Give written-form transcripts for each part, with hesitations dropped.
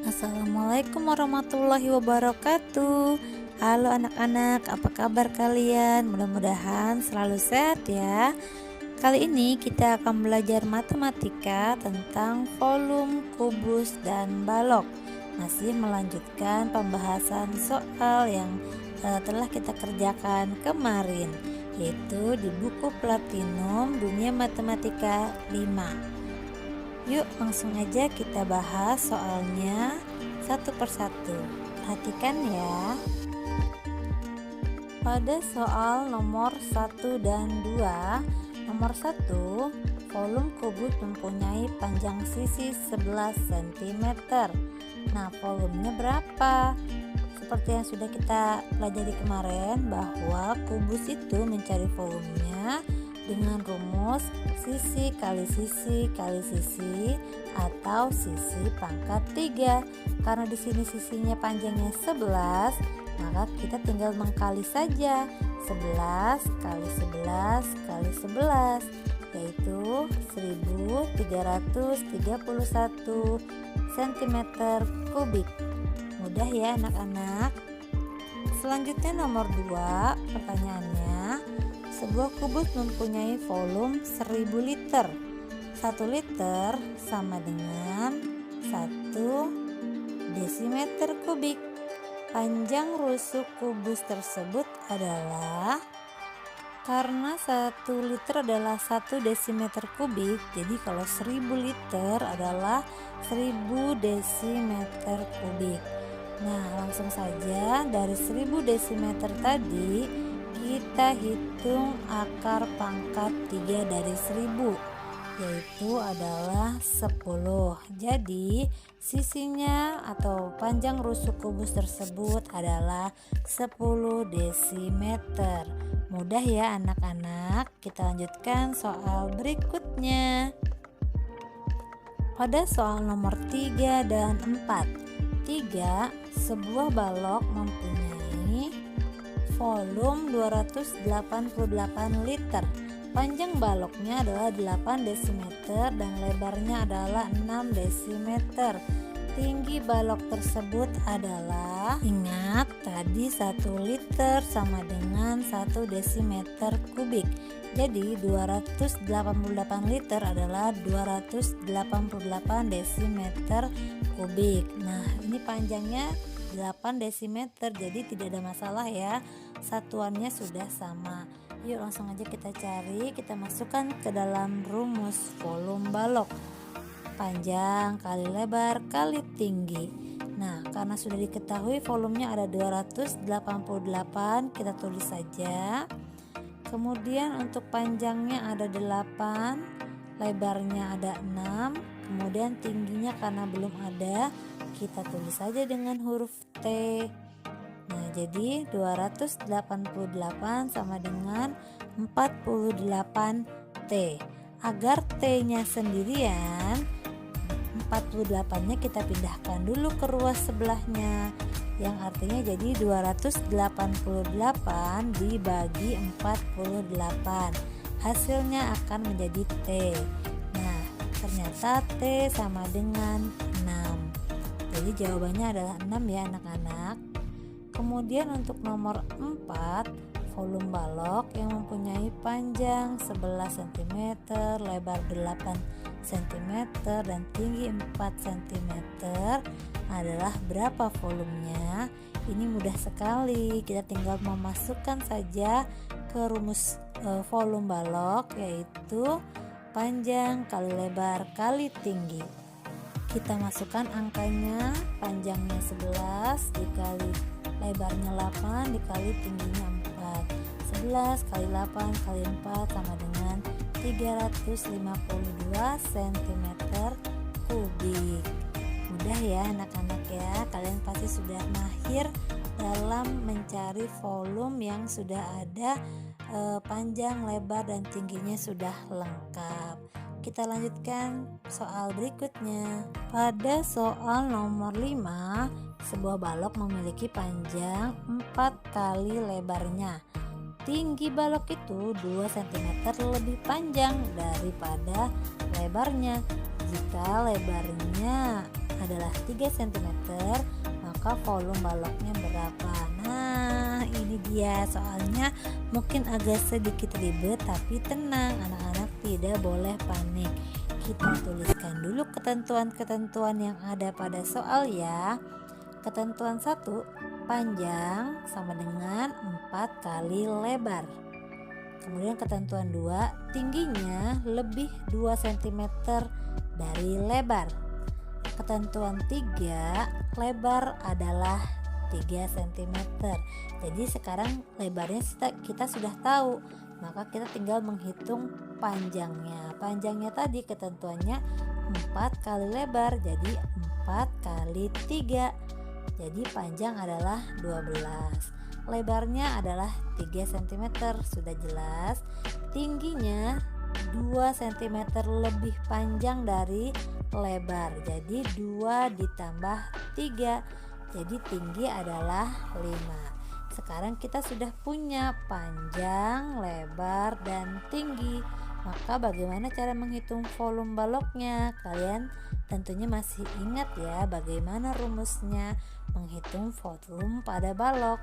Assalamualaikum warahmatullahi wabarakatuh. Halo anak-anak, apa kabar kalian? Mudah-mudahan selalu sehat ya. Kali ini kita akan belajar matematika tentang volume, kubus, dan balok. Masih melanjutkan pembahasan soal yang telah kita kerjakan kemarin, yaitu di buku Platinum Dunia Matematika 5. Yuk langsung aja kita bahas soalnya satu persatu. Perhatikan ya. Pada soal nomor 1 dan 2, nomor 1, volume kubus mempunyai panjang sisi 11 cm. Nah, volumenya berapa? Seperti yang sudah kita pelajari kemarin, bahwa kubus itu mencari volumenya dengan rumus sisi kali sisi kali sisi atau sisi pangkat 3. Karena di sini sisinya panjangnya 11, maka kita tinggal mengkali saja 11 kali 11 kali 11, yaitu 1331 cm kubik. Mudah ya anak-anak. Selanjutnya nomor 2, pertanyaannya, sebuah kubus mempunyai volume 1000 liter. 1 liter sama dengan 1 desimeter kubik. Panjang rusuk kubus tersebut adalah, karena 1 liter adalah 1 desimeter kubik, jadi kalau 1000 liter adalah 1000 desimeter kubik. Nah, langsung saja dari 1000 desimeter tadi kita hitung akar pangkat 3 dari 1000, yaitu adalah 10. Jadi sisinya atau panjang rusuk kubus tersebut adalah 10 desimeter. Mudah ya anak-anak. Kita lanjutkan soal berikutnya. Pada soal nomor 3 dan 4. 3, sebuah balok mempunyai volume 288 liter. Panjang baloknya adalah 8 desimeter dan lebarnya adalah 6 desimeter. Tinggi balok tersebut adalah, ingat tadi 1 liter sama dengan 1 desimeter kubik. Jadi 288 liter adalah 288 desimeter kubik. Nah, ini panjangnya 8 desimeter, jadi tidak ada masalah ya, satuannya sudah sama. Yuk langsung aja kita cari, kita masukkan ke dalam rumus volume balok. Panjang kali lebar kali tinggi. Nah, karena sudah diketahui volumenya ada 288, kita tulis saja. Kemudian untuk panjangnya ada 8, lebarnya ada 6, kemudian tingginya karena belum ada, kita tulis saja dengan huruf T. Nah, jadi 288 sama dengan 48 T. Agar T-nya sendirian, 48-nya kita pindahkan dulu ke ruas sebelahnya, yang artinya jadi 288 dibagi 48. Hasilnya akan menjadi T. Nah, ternyata T sama dengan 6. Jadi jawabannya adalah 6 ya anak-anak. Kemudian untuk nomor 4, volume balok yang mempunyai panjang 11 cm, lebar 8 cm dan tinggi 4 cm adalah berapa volumenya? Ini mudah sekali, kita tinggal memasukkan saja ke rumus volume balok, yaitu panjang kali lebar kali tinggi. Kita masukkan angkanya, panjangnya 11 dikali lebarnya 8 dikali tingginya 4. 11 kali 8 kali 4 sama dengan 352 cm kubik. Mudah ya anak-anak ya, kalian pasti sudah mahir dalam mencari volume yang sudah ada panjang, lebar, dan tingginya sudah lengkap. Kita lanjutkan soal berikutnya. Pada soal nomor 5, sebuah balok memiliki panjang 4 kali lebarnya. Tinggi balok itu 2 cm lebih panjang daripada lebarnya. Jika lebarnya adalah 3 cm, maka volume baloknya berapa? Nah, ini dia soalnya mungkin agak sedikit ribet, tapi tenang anak-anak, tidak boleh panik. Kita tuliskan dulu ketentuan-ketentuan yang ada pada soal ya. Ketentuan 1, panjang sama dengan 4 kali lebar. Kemudian ketentuan 2, tingginya lebih 2 cm dari lebar. Ketentuan 3, lebar adalah 3 cm. Jadi sekarang lebarnya kita sudah tahu, maka kita tinggal menghitung panjangnya. Panjangnya tadi ketentuannya 4 kali lebar, jadi 4 kali 3. Jadi panjang adalah 12. Lebarnya adalah 3 cm, sudah jelas. Tingginya 2 cm lebih panjang dari lebar, jadi 2 ditambah 3, jadi tinggi adalah 5. Sekarang kita sudah punya panjang, lebar, dan tinggi. Maka bagaimana cara menghitung volume baloknya? Kalian tentunya masih ingat ya bagaimana rumusnya menghitung volume pada balok,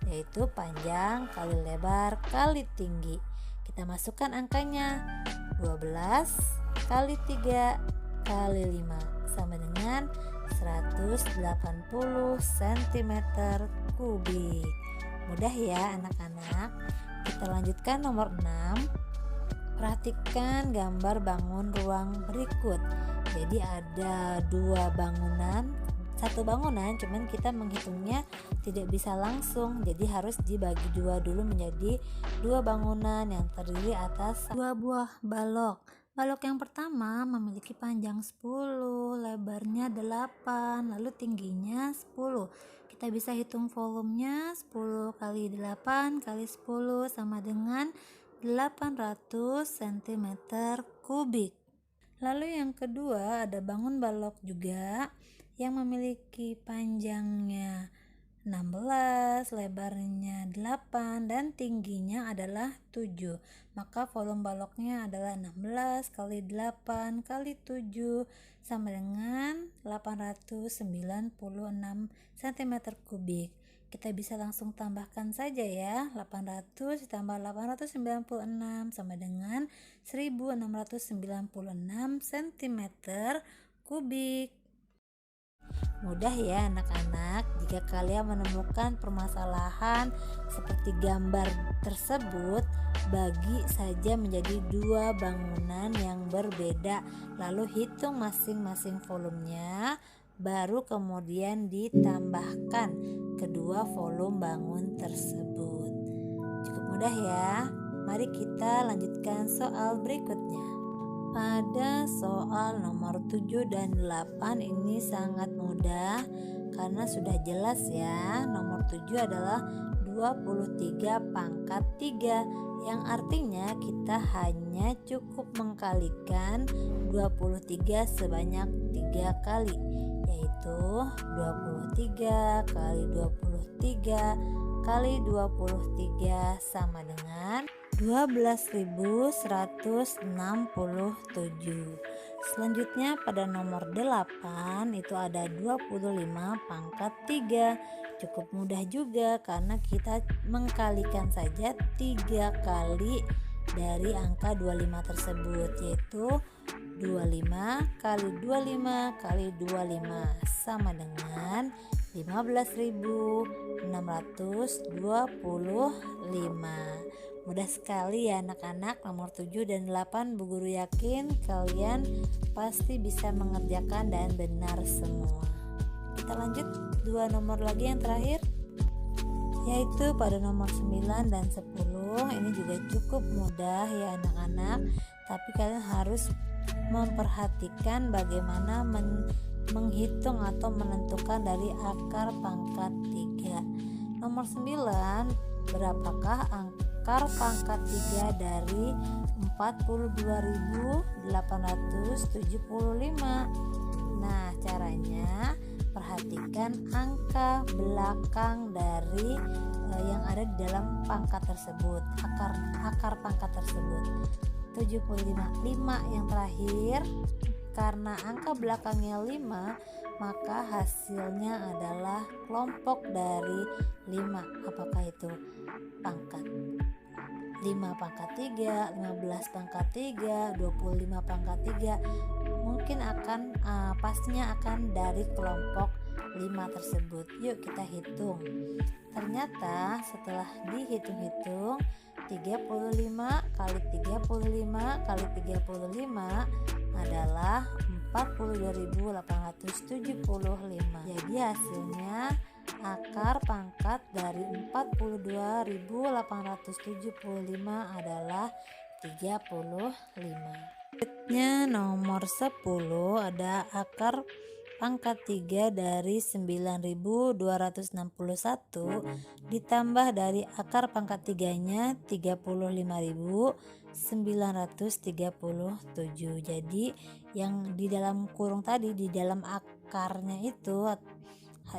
yaitu panjang kali lebar kali tinggi. Kita masukkan angkanya, 12 kali 3 kali 5 sama dengan 180 cm kubik. Mudah ya anak-anak. Kita lanjutkan nomor 6. Perhatikan gambar bangun ruang berikut. Jadi ada satu bangunan, cuman kita menghitungnya tidak bisa langsung, jadi harus dibagi dua dulu menjadi 2 bangunan yang terdiri atas 2 buah balok. Balok yang pertama memiliki panjang 10, lebarnya 8, lalu tingginya 10. Kita bisa hitung volumenya, 10 kali 8 kali 10 sama dengan 800 cm kubik. Lalu yang kedua ada bangun balok juga yang memiliki panjangnya 16, lebarnya 8, dan tingginya adalah 7. Maka volume baloknya adalah 16 kali 8 kali 7 sama dengan 896 cm kubik. Kita bisa langsung tambahkan saja ya, 800 ditambah 896 sama dengan 1696 cm kubik. Mudah ya anak-anak. Jika kalian menemukan permasalahan seperti gambar tersebut, bagi saja menjadi 2 bangunan yang berbeda, lalu hitung masing-masing volumenya, baru kemudian ditambahkan kedua volume bangun tersebut. Cukup mudah ya. Mari kita lanjutkan soal berikutnya. Pada soal nomor 7 dan 8 ini sangat mudah karena sudah jelas ya. Nomor 7 adalah 23 pangkat 3, yang artinya kita hanya cukup mengkalikan 23 sebanyak 3 kali, yaitu 23 kali 23 kali 23 sama dengan 12.167. Selanjutnya pada nomor 8 itu ada 25 pangkat 3. Cukup mudah juga karena kita mengkalikan saja 3 kali dari angka 25 tersebut, yaitu 25 kali 25 kali 25 sama dengan 15.625. Mudah sekali ya anak-anak. Nomor 7 dan 8 Bu Guru yakin kalian pasti bisa mengerjakan dan benar semua. Kita lanjut 2 nomor lagi yang terakhir, yaitu pada nomor 9 dan 10. Ini juga cukup mudah ya anak-anak, tapi kalian harus memperhatikan bagaimana menghitung atau menentukan dari akar pangkat 3. Nomor 9, berapakah akar pangkat 3 dari 42.875? Nah, caranya perhatikan angka belakang dari yang ada di dalam pangkat tersebut, akar pangkat tersebut. 75, 5 yang terakhir karena angka belakangnya 5, maka hasilnya adalah kelompok dari 5. Apakah itu pangkat 5 pangkat 3, 15 pangkat 3, 25 pangkat 3? Mungkin pastinya akan dari kelompok 5 tersebut. Yuk kita hitung. Ternyata setelah dihitung-hitung, 35 kali 35 kali 35 adalah 42.875. Jadi hasilnya akar pangkat dari 42.875 adalah 35. Selanjutnya nomor 10 ada akar pangkat 3 dari 9.261 ditambah dari akar pangkat 3-nya 35.937. Jadi yang di dalam kurung tadi, di dalam akarnya itu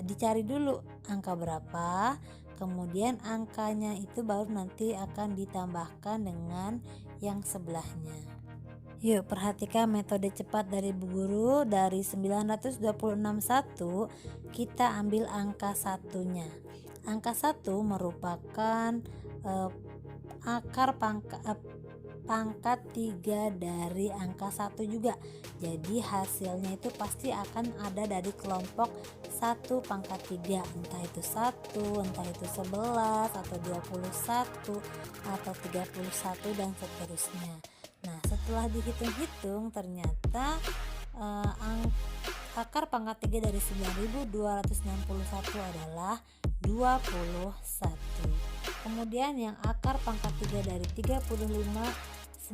dicari dulu angka berapa, kemudian angkanya itu baru nanti akan ditambahkan dengan yang sebelahnya. Yuk perhatikan metode cepat dari Bu Guru. Dari 926.1 kita ambil angka satunya. Angka 1 merupakan akar pangkat 3 dari angka 1 juga. Jadi hasilnya itu pasti akan ada dari kelompok 1 pangkat 3, entah itu 1, entah itu 11 atau 21 atau 31 dan seterusnya. Nah, setelah dihitung-hitung ternyata akar pangkat 3 dari 9.261 adalah 21. Kemudian yang akar pangkat 3 dari 35.937,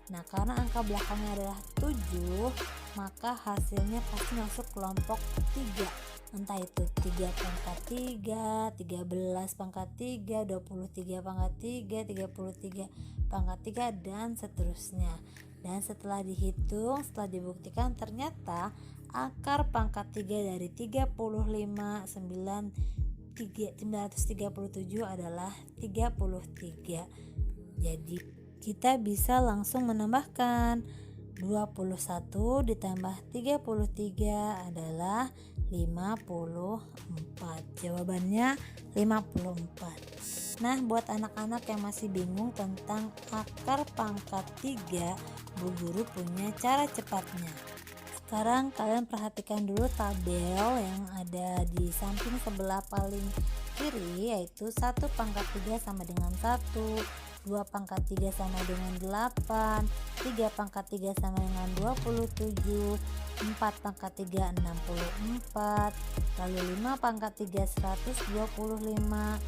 nah karena angka belakangnya adalah 7, maka hasilnya pasti masuk kelompok 3. Entah itu 3 pangkat 3, 13 pangkat 3, 23 pangkat 3, 33 pangkat 3 dan seterusnya. Dan setelah dihitung, setelah dibuktikan ternyata akar pangkat 3 dari 35.937 adalah 33. Jadi kita bisa langsung menambahkan 21 ditambah 33 adalah 54. Jawabannya 54. Nah, buat anak-anak yang masih bingung tentang akar pangkat 3, Bu Guru punya cara cepatnya. Sekarang kalian perhatikan dulu tabel yang ada di samping sebelah paling kiri, yaitu 1 pangkat 3 sama dengan 1, 2 pangkat 3 sama dengan 8, 3 pangkat 3 sama dengan 27, 4 pangkat 3 64, lalu 5 pangkat 3 125,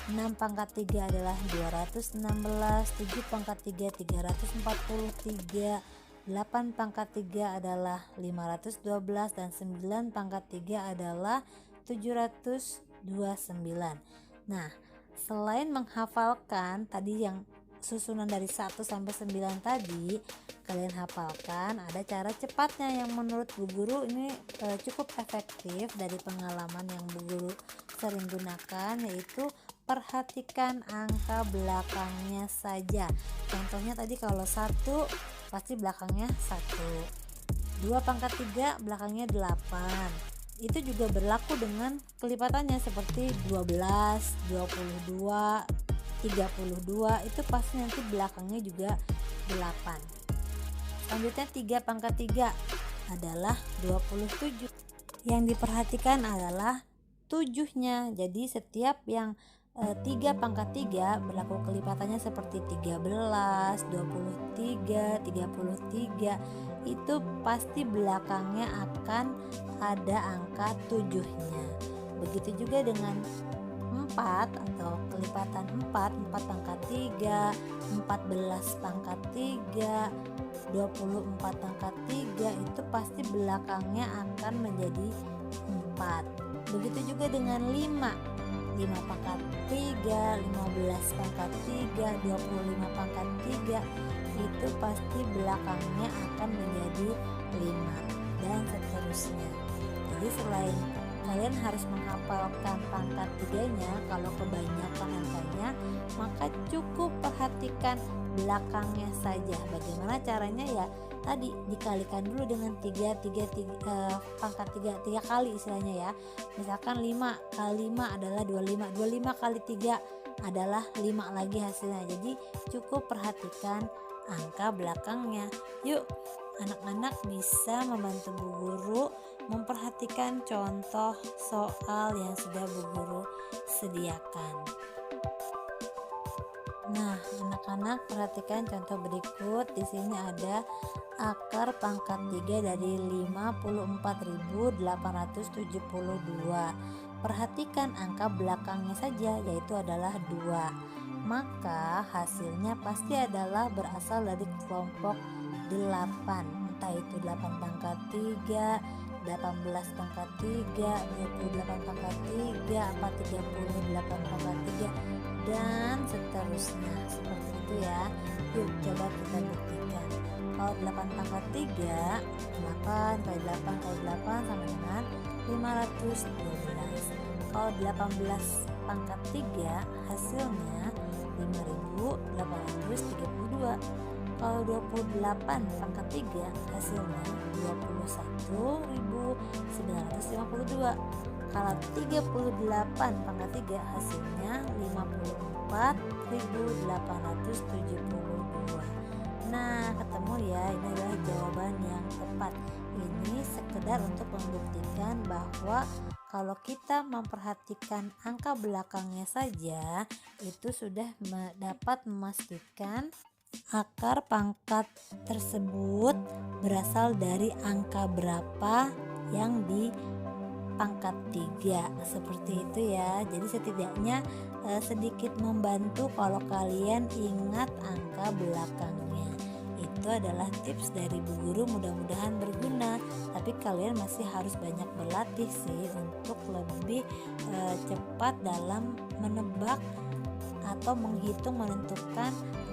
6 pangkat 3 adalah 216, 7 pangkat 3 343, 8 pangkat 3 adalah 512, dan 9 pangkat 3 adalah 729. Nah, selain menghafalkan tadi yang susunan dari 1 sampai 9 tadi, kalian hafalkan ada cara cepatnya yang menurut Bu Guru ini cukup efektif dari pengalaman yang Bu Guru sering gunakan, yaitu perhatikan angka belakangnya saja. Contohnya tadi kalau 1 pasti belakangnya 1, 2 pangkat 3 belakangnya 8. Itu juga berlaku dengan kelipatannya seperti 12, 22, 32, itu pasti nanti belakangnya juga 8. Selanjutnya 3 pangkat 3 adalah 27. Yang diperhatikan adalah 7-nya. Jadi setiap yang 3 pangkat 3 berlaku kelipatannya seperti 13, 23, 33, itu pasti belakangnya akan ada angka 7-nya. Begitu juga dengan 4 atau kelipatan 4 pangkat 3, 14 pangkat 3, 24 pangkat 3, itu pasti belakangnya akan menjadi 4. Begitu juga dengan 5 pangkat 3, 15 pangkat 3, 25 pangkat 3, itu pasti belakangnya akan menjadi 5 dan seterusnya. Jadi selain kalian harus menghafalkan pangkat 3-nya. Kalau kebanyakan angkanya, maka cukup perhatikan belakangnya saja. Bagaimana caranya? Ya tadi dikalikan dulu dengan 3 pangkat 3 kali istilahnya ya. Misalkan 5 kali 5 adalah 25, 25 kali 3 adalah 5 lagi hasilnya. Jadi cukup perhatikan angka belakangnya. Yuk, anak-anak bisa membantu Bu Guru memperhatikan contoh soal yang sudah Bu Guru sediakan. Nah, anak-anak perhatikan contoh berikut. Di sini ada akar pangkat 3 dari 54.872. Perhatikan angka belakangnya saja, yaitu adalah 2. Maka hasilnya pasti adalah berasal dari kelompok 8. Entah itu 8 pangkat 3, 18 pangkat 3, 28 pangkat 3, apa 38 pangkat 3, dan seterusnya. Seperti itu ya. Yuk coba kita buktikan. Kalau 8 pangkat 3, 8 kali 8 kali 8 sama dengan 512. Kalau 18 pangkat 3 hasilnya 5.832. Kalau 28 pangkat 3 hasilnya 21.952. Kalau 38 pangkat 3 hasilnya 54.872. Nah, ketemu ya, ini adalah jawaban yang tepat. Ini sekedar untuk membuktikan bahwa kalau kita memperhatikan angka belakangnya saja, itu sudah dapat memastikan akar pangkat tersebut berasal dari angka berapa yang di pangkat 3. Seperti itu ya. Jadi setidaknya sedikit membantu kalau kalian ingat angka belakangnya. Itu adalah tips dari Bu Guru, mudah-mudahan berguna. Tapi kalian masih harus banyak berlatih sih untuk lebih cepat dalam menebak atau menghitung, menentukan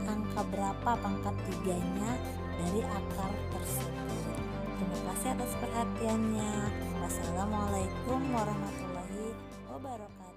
angka berapa pangkat 3-nya dari akar tersebut. Terima kasih atas perhatiannya. Wassalamualaikum warahmatullahi wabarakatuh.